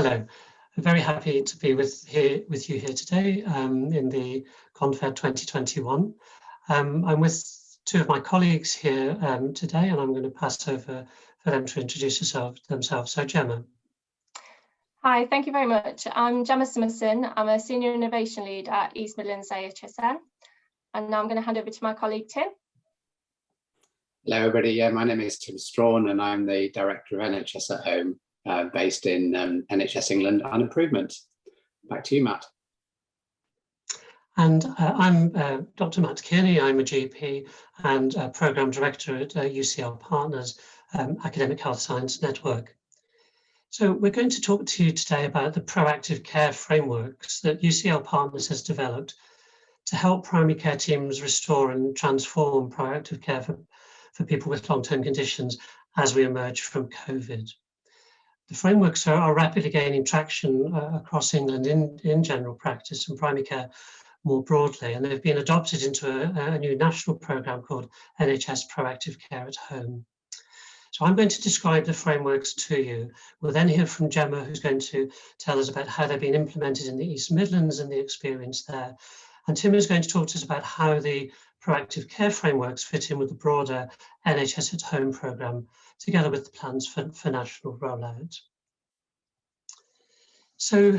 Hello, I'm very happy to be with you here today in the Confed 2021. I'm with two of my colleagues here today, and I'm going to pass over for them to introduce themselves. So Gemma. Hi, thank you very much. I'm Gemma Summerson. I'm a Senior Innovation Lead at East Midlands AHSN. And now I'm going to hand over to my colleague, Tim. Hello, everybody. Yeah, my name is Tim Strawn, and I'm the Director of NHS at Home, based in NHS England and Improvement. Back to you, Matt. And I'm Dr. Matt Kearney. I'm a GP and Programme Director at UCL Partners Academic Health Science Network. So we're going to talk to you today about the proactive care frameworks that UCL Partners has developed to help primary care teams restore and transform proactive care for people with long-term conditions as we emerge from COVID. The frameworks are rapidly gaining traction across England in general practice and primary care more broadly, and they've been adopted into a new national programme called NHS Proactive Care at Home. So I'm going to describe the frameworks to you. We'll then hear from Gemma, who's going to tell us about how they've been implemented in the East Midlands and the experience there. And Tim is going to talk to us about how the proactive care frameworks fit in with the broader NHS at Home programme, together with the plans for national rollout. So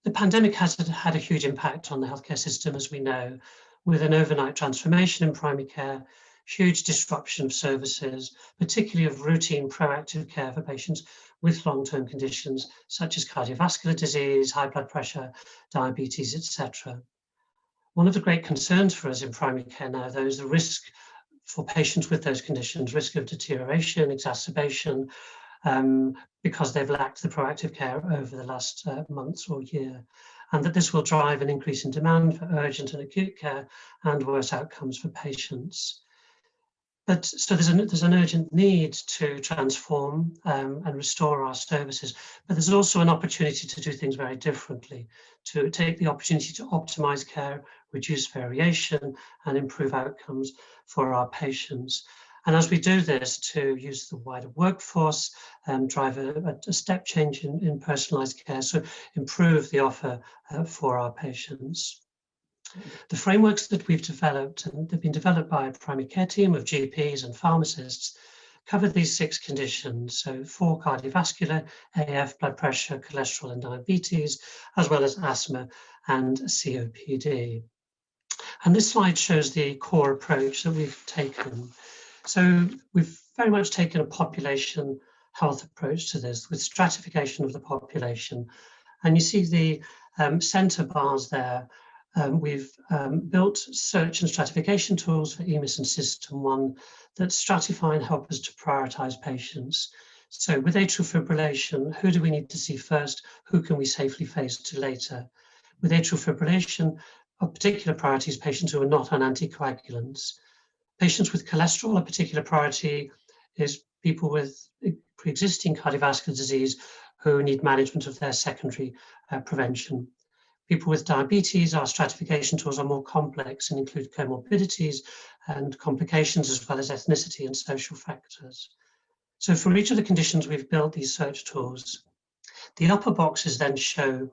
the pandemic has had a huge impact on the healthcare system, as we know, with an overnight transformation in primary care, huge disruption of services, particularly of routine proactive care for patients with long-term conditions such as cardiovascular disease, high blood pressure, diabetes, etc. One of the great concerns for us in primary care now, though, is the risk for patients with those conditions, risk of deterioration, exacerbation, because they've lacked the proactive care over the last months or year, and that this will drive an increase in demand for urgent and acute care and worse outcomes for patients. But so there's an urgent need to transform and restore our services, but there's also an opportunity to do things very differently, to take the opportunity to optimize care, reduce variation, and improve outcomes for our patients. And as we do this, to use the wider workforce, drive a step change in personalized care, so improve the offer for our patients. The frameworks that we've developed, and they've been developed by a primary care team of GPs and pharmacists, cover these 6 conditions. So 4 cardiovascular, AF, blood pressure, cholesterol and diabetes, as well as asthma and COPD. And this slide shows the core approach that we've taken. So we've very much taken a population health approach to this, with stratification of the population. And you see the center bars there. We've built search and stratification tools for EMIS and System 1 that stratify and help us to prioritize patients. So with atrial fibrillation, who do we need to see first? Who can we safely phase to later? With atrial fibrillation, of particular priorities, patients who are not on anticoagulants. Patients with cholesterol, a particular priority is people with pre-existing cardiovascular disease who need management of their secondary prevention. People with diabetes, our stratification tools are more complex and include comorbidities and complications, as well as ethnicity and social factors. So for each of the conditions, we've built these search tools. The upper boxes then show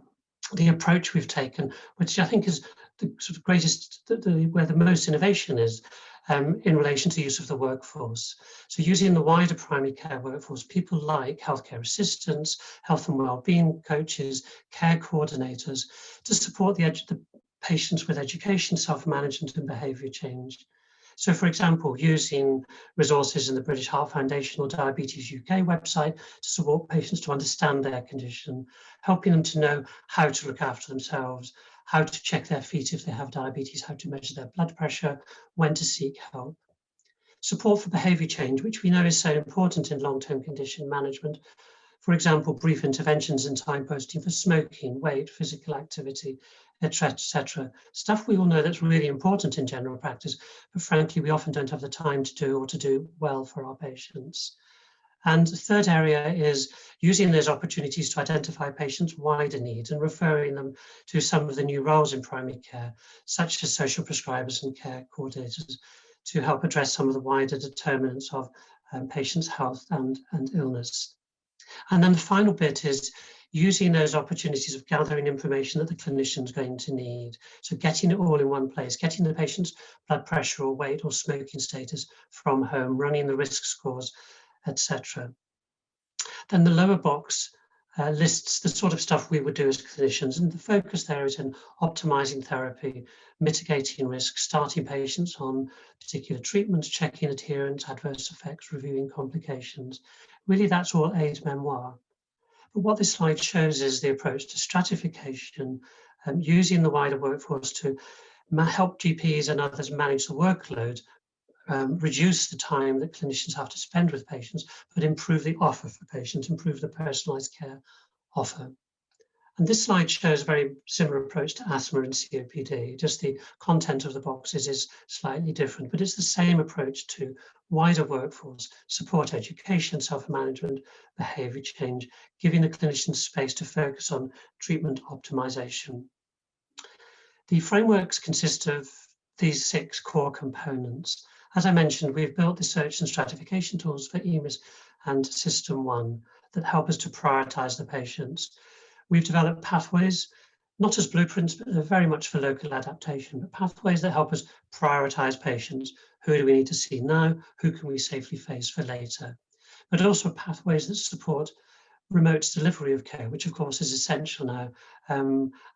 the approach we've taken, which I think is the sort of greatest, where the most innovation is in relation to use of the workforce. So using the wider primary care workforce, people like healthcare assistants, health and wellbeing coaches, care coordinators, to support the patients with education, self-management and behaviour change. So for example, using resources in the British Heart Foundation or Diabetes UK website to support patients to understand their condition, helping them to know how to look after themselves, how to check their feet if they have diabetes, how to measure their blood pressure, when to seek help. Support for behaviour change, which we know is so important in long-term condition management. For example, brief interventions and signposting for smoking, weight, physical activity, etc. Stuff we all know that's really important in general practice, but frankly, we often don't have the time to do or to do well for our patients. And the third area is using those opportunities to identify patients' wider needs and referring them to some of the new roles in primary care, such as social prescribers and care coordinators, to help address some of the wider determinants of patients' health and illness. And then the final bit is using those opportunities of gathering information that the clinician's going to need. So getting it all in one place, getting the patient's blood pressure or weight or smoking status from home, running the risk scores, etc. Then the lower box lists the sort of stuff we would do as clinicians, and the focus there is in optimizing therapy, mitigating risk, starting patients on particular treatments, checking adherence, adverse effects, reviewing complications. Really, that's all aid memoir. But what this slide shows is the approach to stratification, using the wider workforce to help GPs and others manage the workload, reduce the time that clinicians have to spend with patients, but improve the offer for patients, improve the personalised care offer. And this slide shows a very similar approach to asthma and COPD. Just the content of the boxes is slightly different, but it's the same approach to wider workforce, support education, self-management, behaviour change, giving the clinicians space to focus on treatment optimisation. The frameworks consist of these 6 core components. As I mentioned, we've built the search and stratification tools for EMIS and System 1 that help us to prioritise the patients. We've developed pathways, not as blueprints, but they're very much for local adaptation, but pathways that help us prioritise patients. Who do we need to see now? Who can we safely face for later? But also pathways that support remote delivery of care, which of course is essential now,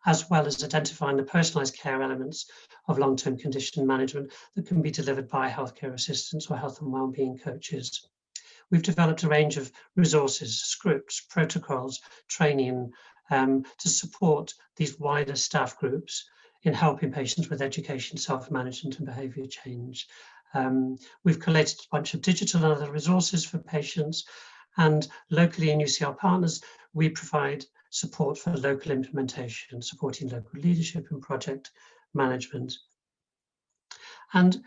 as well as identifying the personalised care elements of long-term condition management that can be delivered by healthcare assistants or health and wellbeing coaches. We've developed a range of resources, scripts, protocols, training to support these wider staff groups in helping patients with education, self-management and behaviour change. We've collated a bunch of digital and other resources for patients, and locally in UCL Partners, we provide support for local implementation, supporting local leadership and project management. And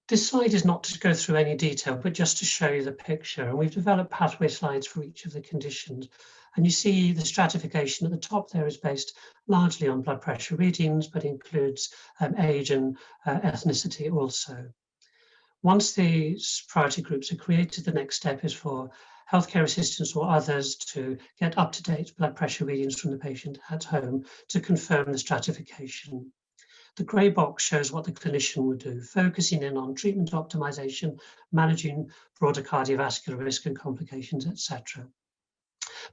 this slide is not to go through any detail, but just to show you the picture. And we've developed pathway slides for each of the conditions. And you see the stratification at the top there is based largely on blood pressure readings, but includes age and ethnicity also. Once these priority groups are created, the next step is for healthcare assistants or others to get up-to-date blood pressure readings from the patient at home to confirm the stratification. The grey box shows what the clinician would do, focusing in on treatment optimization, managing broader cardiovascular risk and complications, etc.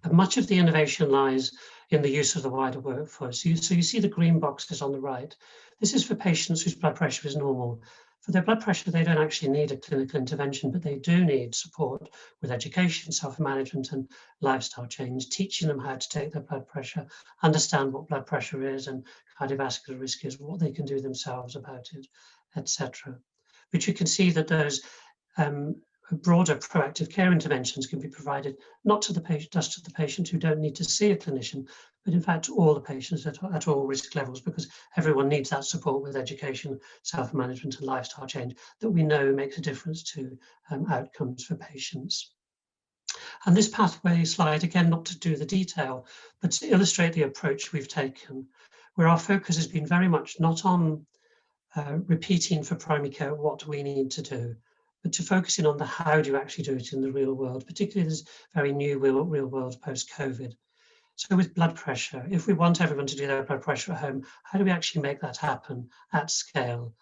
But much of the innovation lies in the use of the wider workforce. So you see the green boxes on the right. This is for patients whose blood pressure is normal. For their blood pressure, they don't actually need a clinical intervention, but they do need support with education, self-management and lifestyle change, teaching them how to take their blood pressure, understand what blood pressure is and cardiovascular risk is, what they can do themselves about it, etc. But you can see that those broader proactive care interventions can be provided not to the patient, just to the patients who don't need to see a clinician, but in fact to all the patients at all risk levels, because everyone needs that support with education, self-management and lifestyle change that we know makes a difference to outcomes for patients. And this pathway slide, again, not to do the detail, but to illustrate the approach we've taken, where our focus has been very much not on repeating for primary care what we need to do, but to focusing on the how do you actually do it in the real world, particularly this very new real world post-COVID. So with blood pressure, if we want everyone to do their blood pressure at home, how do we actually make that happen at scale?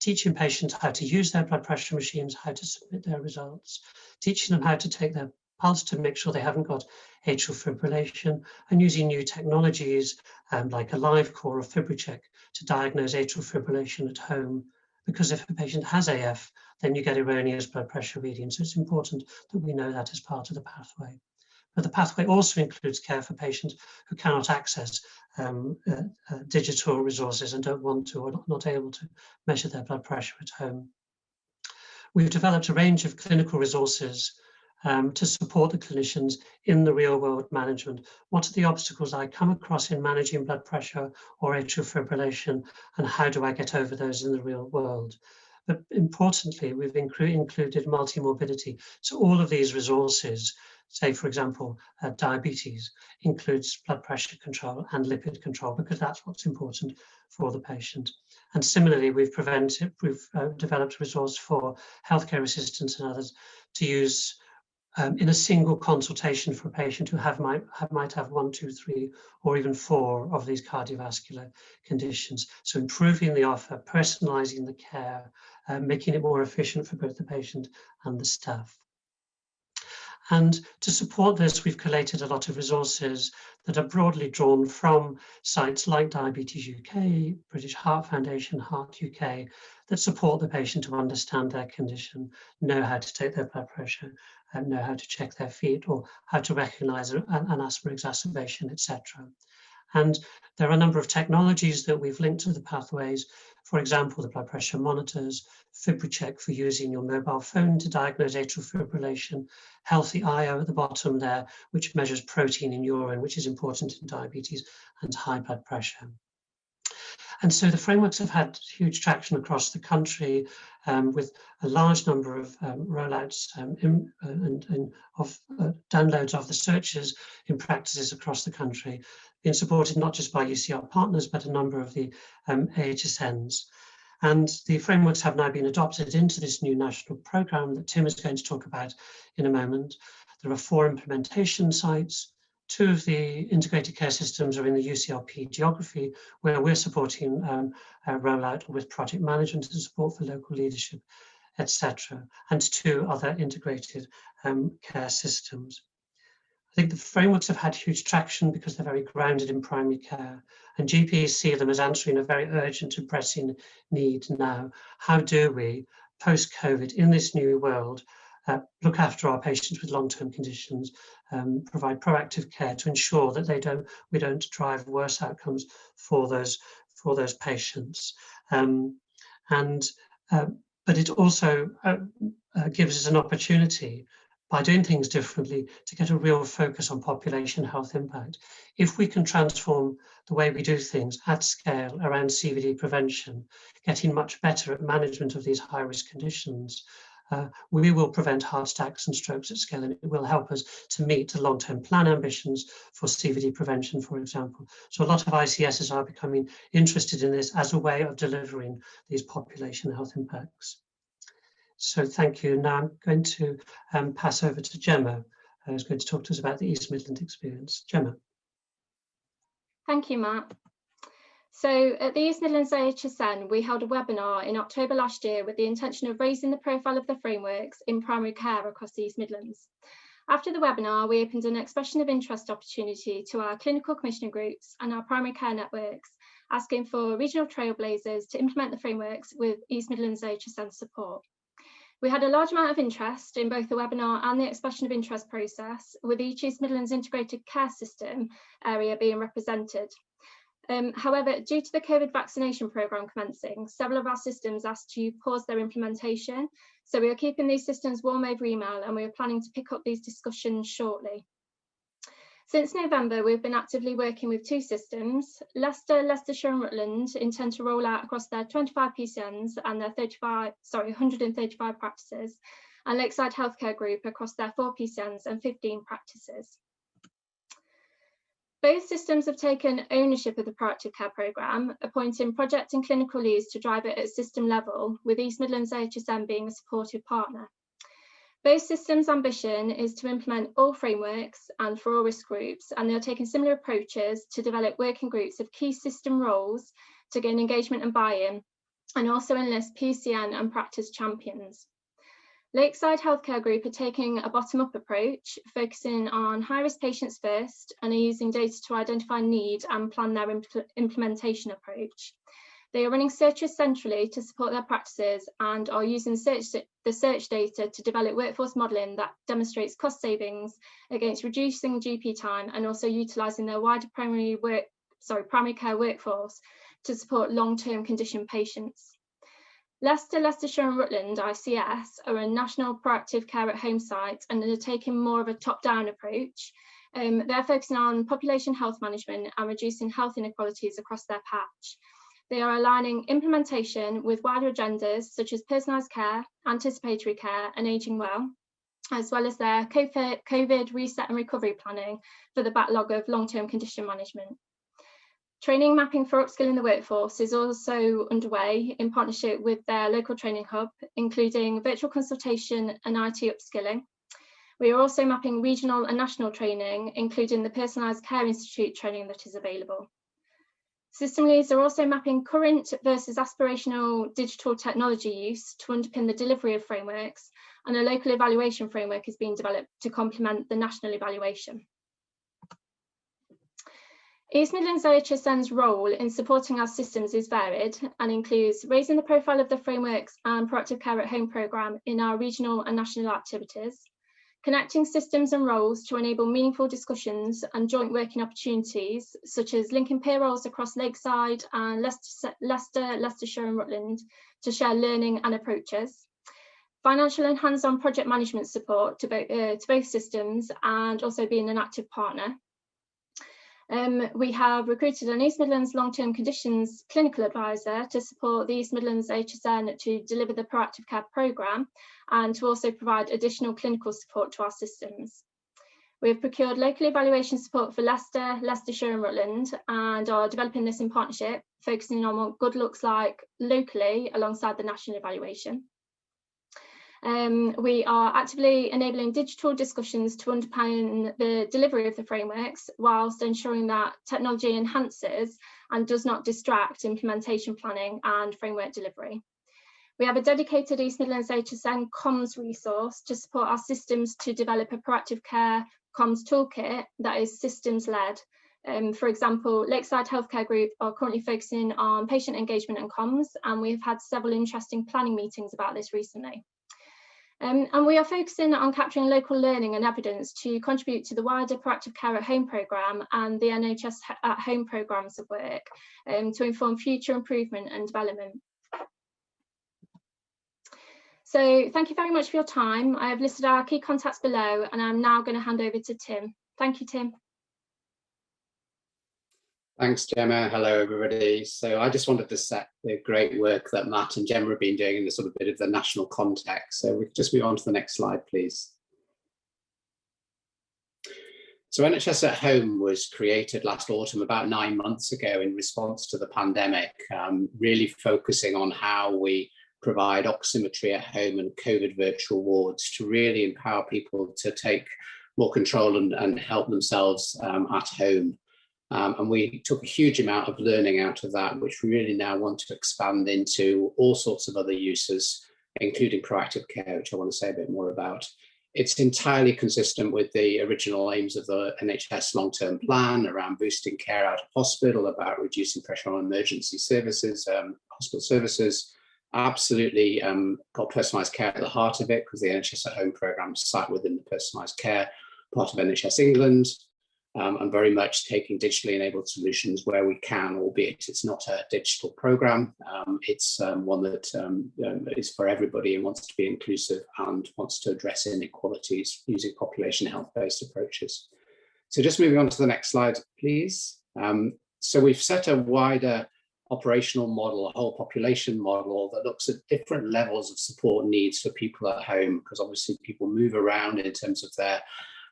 Teaching patients how to use their blood pressure machines, how to submit their results, teaching them how to take their pulse to make sure they haven't got atrial fibrillation, and using new technologies like a live core or FibriCheck to diagnose atrial fibrillation at home. Because if a patient has AF, then you get erroneous blood pressure readings. So it's important that we know that as part of the pathway. But the pathway also includes care for patients who cannot access digital resources and don't want to or not able to measure their blood pressure at home. We've developed a range of clinical resources to support the clinicians in the real world management. What are the obstacles I come across in managing blood pressure or atrial fibrillation, and how do I get over those in the real world? But importantly, we've included multimorbidity. So all of these resources, say for example, diabetes, includes blood pressure control and lipid control, because that's what's important for the patient. And similarly, we've developed a resource for healthcare assistants and others to use in a single consultation for a patient who might have 1, 2, 3, or even 4 of these cardiovascular conditions. So improving the offer, personalising the care, making it more efficient for both the patient and the staff. And to support this, we've collated a lot of resources that are broadly drawn from sites like Diabetes UK, British Heart Foundation, Heart UK, that support the patient to understand their condition, know how to take their blood pressure, and know how to check their feet, or how to recognise an asthma exacerbation, etc. And there are a number of technologies that we've linked to the pathways. For example, the blood pressure monitors, FibriCheck for using your mobile phone to diagnose atrial fibrillation, Healthy IO at the bottom there, which measures protein in urine, which is important in diabetes and high blood pressure. And so the frameworks have had huge traction across the country, with a large number of rollouts and of downloads of the searches in practices across the country, being supported not just by UCR partners, but a number of the AHSNs. And the frameworks have now been adopted into this new national programme that Tim is going to talk about in a moment. There are 4 implementation sites. 2 of the integrated care systems are in the UCLP geography, where we're supporting a rollout with project management and support for local leadership, etc. And 2 other integrated care systems. I think the frameworks have had huge traction because they're very grounded in primary care, and GPs see them as answering a very urgent and pressing need now. How do we, post-COVID, in this new world, look after our patients with long-term conditions, provide proactive care to ensure that we don't drive worse outcomes for those patients. But it also gives us an opportunity, by doing things differently, to get a real focus on population health impact. If we can transform the way we do things at scale around CVD prevention, getting much better at management of these high-risk conditions, we will prevent heart attacks and strokes at scale, and it will help us to meet the long-term plan ambitions for CVD prevention, for example. So a lot of ICSs are becoming interested in this as a way of delivering these population health impacts. So thank you. Now I'm going to pass over to Gemma, who's going to talk to us about the East Midland experience. Gemma. Thank you, Matt. So at the East Midlands AHSN, we held a webinar in October last year with the intention of raising the profile of the frameworks in primary care across the East Midlands. After the webinar, we opened an expression of interest opportunity to our clinical commissioner groups and our primary care networks, asking for regional trailblazers to implement the frameworks with East Midlands AHSN support. We had a large amount of interest in both the webinar and the expression of interest process, with each East Midlands integrated care system area being represented. However, due to the COVID vaccination programme commencing, several of our systems asked to pause their implementation. So we are keeping these systems warm over email, and we are planning to pick up these discussions shortly. Since November, we've been actively working with 2 systems. Leicester, Leicestershire and Rutland intend to roll out across their 25 PCNs and their 135 practices, and Lakeside Healthcare Group across their 4 PCNs and 15 practices. Both systems have taken ownership of the proactive care programme, appointing project and clinical leads to drive it at system level, with East Midlands AHSN being a supportive partner. Both systems' ambition is to implement all frameworks and for all risk groups, and they are taking similar approaches to develop working groups of key system roles to gain engagement and buy-in, and also enlist PCN and practice champions. Lakeside Healthcare Group are taking a bottom-up approach, focusing on high-risk patients first, and are using data to identify need and plan their implementation approach. They are running searches centrally to support their practices and are using the search data to develop workforce modelling that demonstrates cost savings against reducing GP time, and also utilising their wider primary care workforce to support long-term condition patients. Leicester, Leicestershire and Rutland ICS are a national proactive care at home site, and are taking more of a top-down approach. They're focusing on population health management and reducing health inequalities across their patch. They are aligning implementation with wider agendas such as personalised care, anticipatory care and ageing well, as well as their COVID reset and recovery planning for the backlog of long-term condition management. Training mapping for upskilling the workforce is also underway in partnership with their local training hub, including virtual consultation and IT upskilling. We are also mapping regional and national training, including the Personalised Care Institute training that is available. System leads are also mapping current versus aspirational digital technology use to underpin the delivery of frameworks, and a local evaluation framework is being developed to complement the national evaluation. East Midlands OHSN's role in supporting our systems is varied and includes raising the profile of the frameworks and proactive care at home programme in our regional and national activities, connecting systems and roles to enable meaningful discussions and joint working opportunities, such as linking peer roles across Lakeside and Leicester, Leicestershire and Rutland to share learning and approaches, financial and hands-on project management support to both systems, and also being an active partner. We have recruited an East Midlands long-term conditions clinical advisor to support the East Midlands HSN to deliver the proactive care programme and to also provide additional clinical support to our systems. We have procured local evaluation support for Leicester, Leicestershire and Rutland, and are developing this in partnership, focusing on what good looks like locally alongside the national evaluation. We are actively enabling digital discussions to underpin the delivery of the frameworks, whilst ensuring that technology enhances and does not distract implementation planning and framework delivery. We have a dedicated East Midlands HSN comms resource to support our systems to develop a proactive care comms toolkit that is systems led. For example, Lakeside Healthcare Group are currently focusing on patient engagement and comms, and we've had several interesting planning meetings about this recently. And we are focusing on capturing local learning and evidence to contribute to the wider proactive care at home programme and the NHS at home programmes of work to inform future improvement and development. So thank you very much for your time. I have listed our key contacts below, and I'm now going to hand over to Tim. Thank you, Tim. Thanks, Gemma. Hello, everybody. So I just wanted to set the great work that Matt and Gemma have been doing in the sort of bit of the national context. So we can just move on to the next slide, please. So NHS at Home was created last autumn, about 9 months ago, in response to the pandemic, really focusing on how we provide oximetry at home and COVID virtual wards to really empower people to take more control and help themselves at home. And we took a huge amount of learning out of that, which we really now want to expand into all sorts of other uses, including proactive care, which I want to say a bit more about. It's entirely consistent with the original aims of the NHS long-term plan around boosting care out of hospital, about reducing pressure on emergency services, hospital services. Absolutely got personalised care at the heart of it, because the NHS at Home programme sat within the personalised care part of NHS England. And very much taking digitally enabled solutions where we can, albeit it's not a digital program. It's one that is for everybody and wants to be inclusive and wants to address inequalities using population health-based approaches. So just moving on to the next slide, please. So we've set a wider operational model, a whole population model that looks at different levels of support needs for people at home, because obviously people move around in terms of their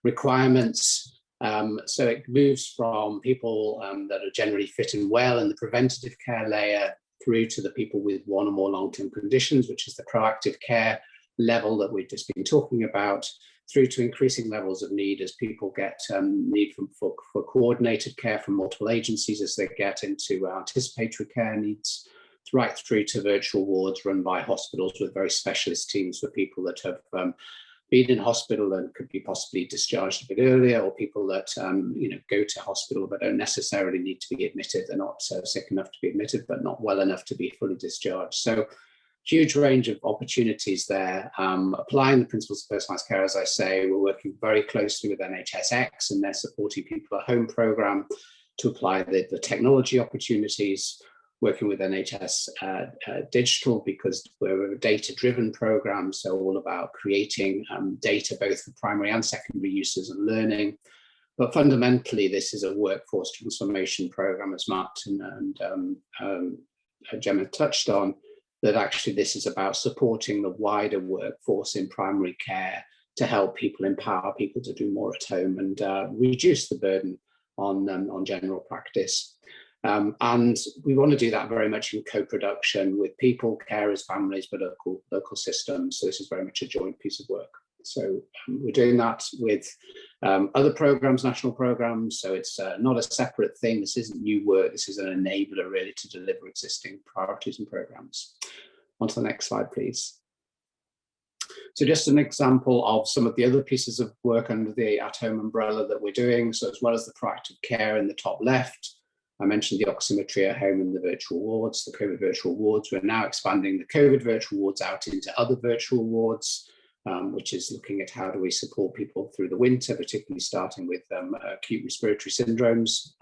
requirements. So it moves from people that are generally fit and well in the preventative care layer through to the people with one or more long-term conditions, which is the proactive care level that we've just been talking about, through to increasing levels of need as people get need for coordinated care from multiple agencies as they get into anticipatory care needs, right through to virtual wards run by hospitals with very specialist teams for people that have been in hospital and could be possibly discharged a bit earlier, or people that go to hospital but don't necessarily need to be admitted. They're not sick enough to be admitted, but not well enough to be fully discharged. So huge range of opportunities there. Applying the principles of personalised care, as I say, we're working very closely with NHSX and their Supporting People at Home programme to apply the technology opportunities, working with NHS Digital, because we're a data-driven program, so all about creating data both for primary and secondary uses and learning. But fundamentally, this is a workforce transformation program, as Matt and Gemma touched on, that actually this is about supporting the wider workforce in primary care to help people, empower people to do more at home and reduce the burden on general practice. And we want to do that very much in co-production with people, carers, families, but local systems. So this is very much a joint piece of work. So we're doing that with other programs, national programs. So it's not a separate thing. This isn't new work. This is an enabler really to deliver existing priorities and programs. On to the next slide, please. So just an example of some of the other pieces of work under the at-home umbrella that we're doing. So as well as the proactive care in the top left, I mentioned the oximetry at home and the virtual wards, the COVID virtual wards. We're now expanding the COVID virtual wards out into other virtual wards, which is looking at how do we support people through the winter, particularly starting with acute respiratory syndromes.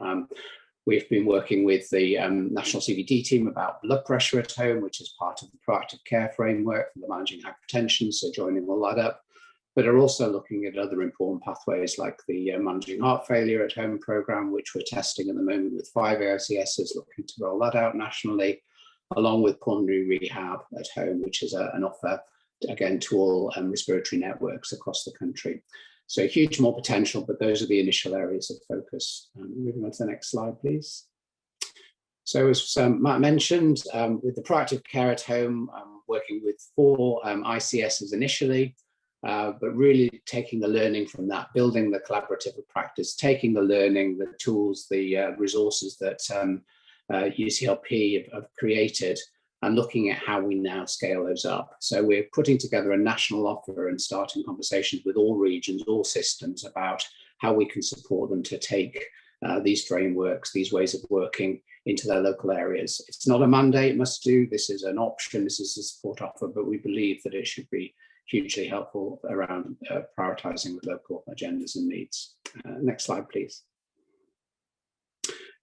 We've been working with the National CVD team about blood pressure at home, which is part of the proactive care framework for the managing hypertension, so joining all that up. But are also looking at other important pathways like the managing heart failure at home program, which we're testing at the moment with 5 AOCSs, looking to roll that out nationally, along with pulmonary rehab at home, which is an offer, again, to all respiratory networks across the country. So huge more potential, but those are the initial areas of focus. Moving on to the next slide, please. So as Matt mentioned, with the proactive care at home, working with 4 ICSs initially, but really taking the learning from that, building the collaborative practice, taking the learning, the tools, the resources that UCLP have created, and looking at how we now scale those up. So we're putting together a national offer and starting conversations with all regions, all systems about how we can support them to take these frameworks, these ways of working into their local areas. It's not a mandate, must do. This is an option, this is a support offer, but we believe that it should be hugely helpful around prioritizing with local agendas and needs. Next slide, please.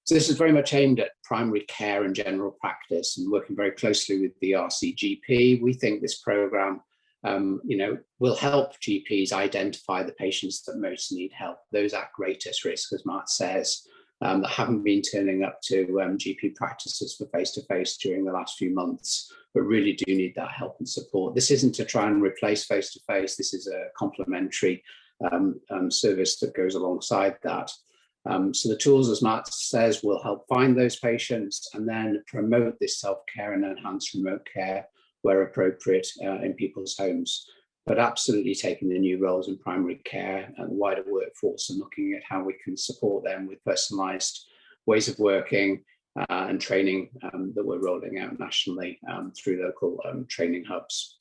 So this is very much aimed at primary care and general practice and working very closely with the RCGP. We think this program will help GPs identify the patients that most need help, those at greatest risk, as Matt says, that haven't been turning up to GP practices for face-to-face during the last few months, but really do need that help and support. This isn't to try and replace face-to-face. This is a complementary service that goes alongside that. So the tools, as Matt says, will help find those patients and then promote this self-care and enhanced remote care where appropriate in people's homes, but absolutely taking the new roles in primary care and the wider workforce and looking at how we can support them with personalised ways of working and training that we're rolling out nationally through local training hubs.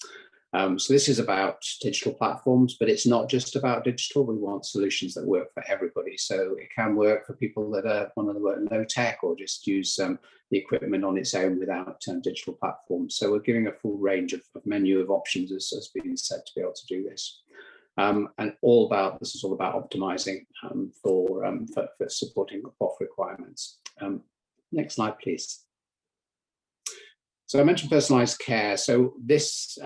So this is about digital platforms, but it's not just about digital. We want solutions that work for everybody. So it can work for people that want to work low tech or just use the equipment on its own without digital platforms. So we're giving a full range of menu of options, as being said, to be able to do this. And this is all about optimizing for supporting OFF requirements. Next slide, please. So I mentioned personalised care. So this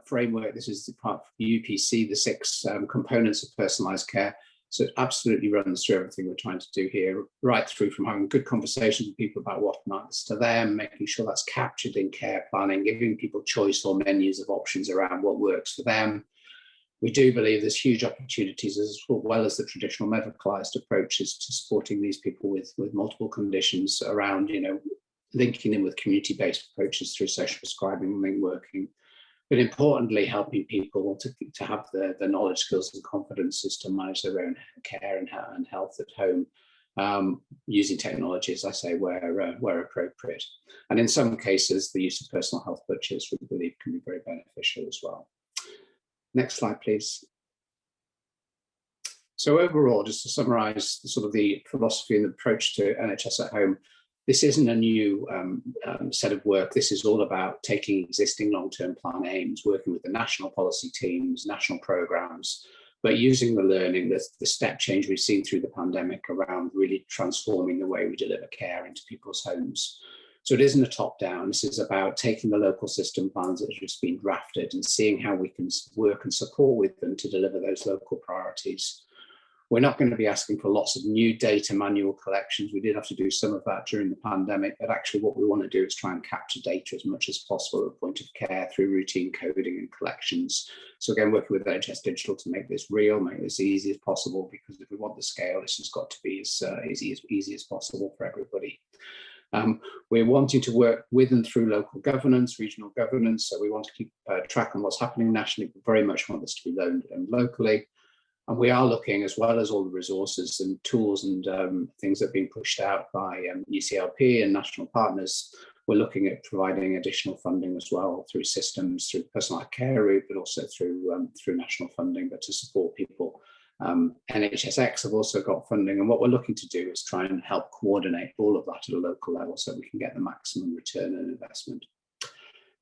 framework, this is the part of the UPC, the 6 components of personalised care. So it absolutely runs through everything we're trying to do here, right through from having good conversations with people about what matters to them, making sure that's captured in care planning, giving people choice or menus of options around what works for them. We do believe there's huge opportunities as well as the traditional medicalised approaches to supporting these people with multiple conditions around, linking in with community-based approaches through social prescribing and link working, but importantly, helping people to have the knowledge, skills and confidences to manage their own care and health at home, using technology, as I say, where appropriate. And in some cases, the use of personal health budgets, we believe, can be very beneficial as well. Next slide, please. So overall, just to summarise sort of the philosophy and approach to NHS at home, this isn't a new set of work. This is all about taking existing long-term plan aims, working with the national policy teams, national programmes, but using the learning, the step change we've seen through the pandemic around really transforming the way we deliver care into people's homes. So it isn't a top-down. This is about taking the local system plans that have just been drafted and seeing how we can work and support with them to deliver those local priorities. We're not going to be asking for lots of new data manual collections. We did have to do some of that during the pandemic, but actually what we want to do is try and capture data as much as possible at the point of care through routine coding and collections. So again, working with NHS Digital to make this real, make this easy as possible, because if we want the scale, this has got to be as easy as possible for everybody. We're wanting to work with and through local governance, regional governance, so we want to keep track on what's happening nationally, but very much want this to be done locally. And we are looking, as well as all the resources and tools and things that are being pushed out by UCLP and national partners, we're looking at providing additional funding as well through systems, through the personalised care route, but also through national funding, but to support people. NHSX have also got funding, and what we're looking to do is try and help coordinate all of that at a local level so we can get the maximum return on investment.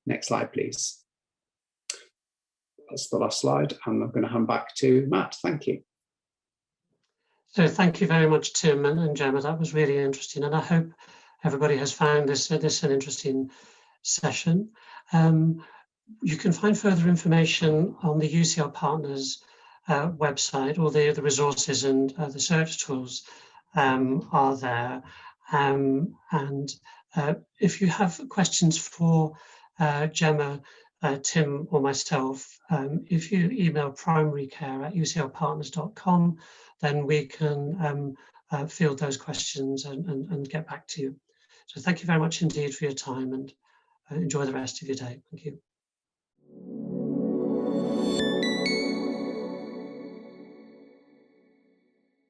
Next slide, please. That's the last slide, and I'm going to hand back to Matt. Thank you. So thank you very much, Tim and Gemma. That was really interesting, and I hope everybody has found this an interesting session. You can find further information on the UCL Partners website. All the resources and the search tools are there. And if you have questions for Gemma, Tim or myself, if you email primarycare@uclpartners.com, then we can field those questions and get back to you. So thank you very much indeed for your time, and enjoy the rest of your day. Thank you.